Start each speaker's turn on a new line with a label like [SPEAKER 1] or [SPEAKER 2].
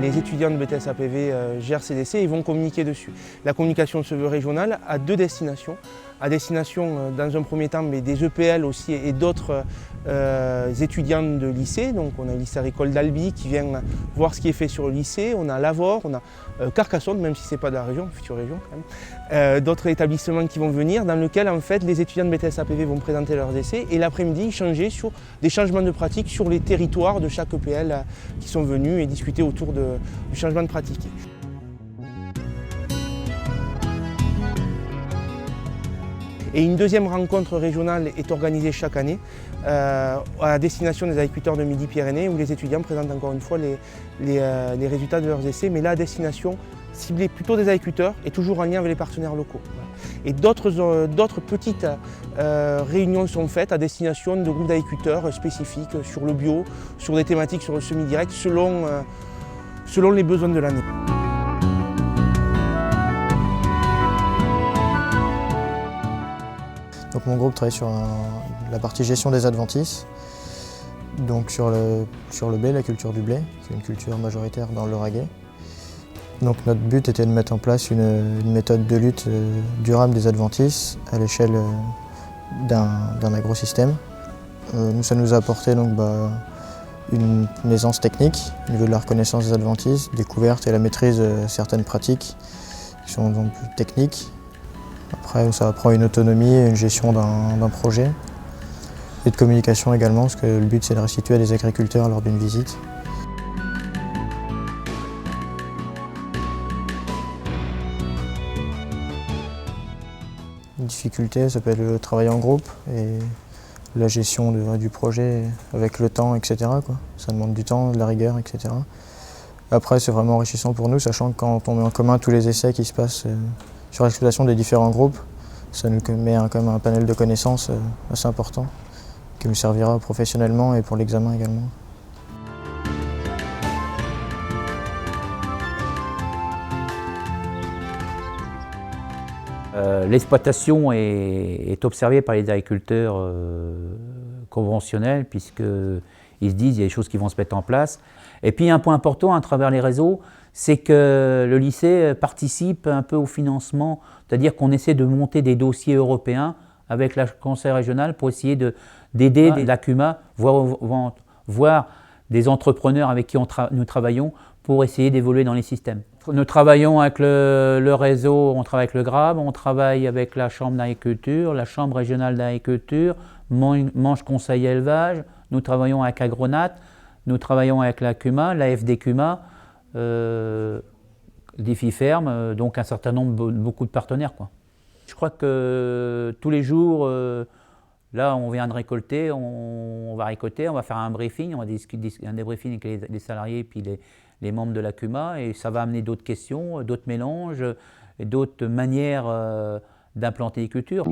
[SPEAKER 1] les étudiants de BTS APV gèrent ces décès et vont communiquer dessus. La communication se veut régionale à deux destinations. À destination, dans un premier temps, mais des EPL aussi et d'autres étudiants de lycée. Donc on a le lycée agricole d'Albi qui vient voir ce qui est fait sur le lycée. On a Lavore, on a Carcassonne, même si ce n'est pas de la région, future région quand même. D'autres établissements qui vont venir, dans lesquels en fait les étudiants de BTS APV vont présenter leurs essais et l'après-midi échanger sur des changements de pratique sur les territoires de chaque EPL qui sont venus et discuter autour du changement de pratique. Et une deuxième rencontre régionale est organisée chaque année à destination des agriculteurs de Midi-Pyrénées où les étudiants présentent encore une fois les résultats de leurs essais, mais là à destination ciblée plutôt des agriculteurs et toujours en lien avec les partenaires locaux. Et d'autres petites réunions sont faites à destination de groupes d'agriculteurs spécifiques sur le bio, sur des thématiques sur le semi-direct selon les besoins de l'année.
[SPEAKER 2] Donc mon groupe travaille sur la partie gestion des adventices, donc sur le blé, la culture du blé, qui est une culture majoritaire dans le Lauragais. Donc notre but était de mettre en place une méthode de lutte durable des adventices à l'échelle d'un agrosystème. Nous, ça nous a apporté donc, une aisance technique au niveau de la reconnaissance des adventices, découverte et la maîtrise de certaines pratiques qui sont donc plus techniques. Après, ça apprend une autonomie et une gestion d'un projet et de communication également, parce que le but c'est de restituer à des agriculteurs lors d'une visite. Une difficulté, ça peut être le travail en groupe et la gestion du projet avec le temps, etc. Ça demande du temps, de la rigueur, etc. Après, c'est vraiment enrichissant pour nous, sachant que quand on met en commun tous les essais qui se passent sur l'exploitation des différents groupes, ça nous met quand même un panel de connaissances assez important qui nous servira professionnellement et pour l'examen également.
[SPEAKER 3] L'exploitation est observée par les agriculteurs conventionnels puisqu'ils se disent qu'il y a des choses qui vont se mettre en place. Et puis un point important à travers les réseaux, c'est que le lycée participe un peu au financement, c'est-à-dire qu'on essaie de monter des dossiers européens avec le conseil régional pour essayer d'aider l'ACUMA, voire des entrepreneurs avec qui nous travaillons pour essayer d'évoluer dans les systèmes. Nous travaillons avec le réseau, on travaille avec le GRAB, on travaille avec la Chambre d'agriculture, la Chambre régionale d'agriculture, Manche Conseil élevage, nous travaillons avec Agronat, nous travaillons avec l'ACUMA, la FDCUMA, DefiFerm, donc un certain nombre, beaucoup de partenaires. Je crois que tous les jours, là on vient de récolter, on va récolter, on va faire un briefing, on va discuter un débriefing avec les salariés et puis les membres de l'ACUMA et ça va amener d'autres questions, d'autres mélanges, d'autres manières d'implanter les cultures.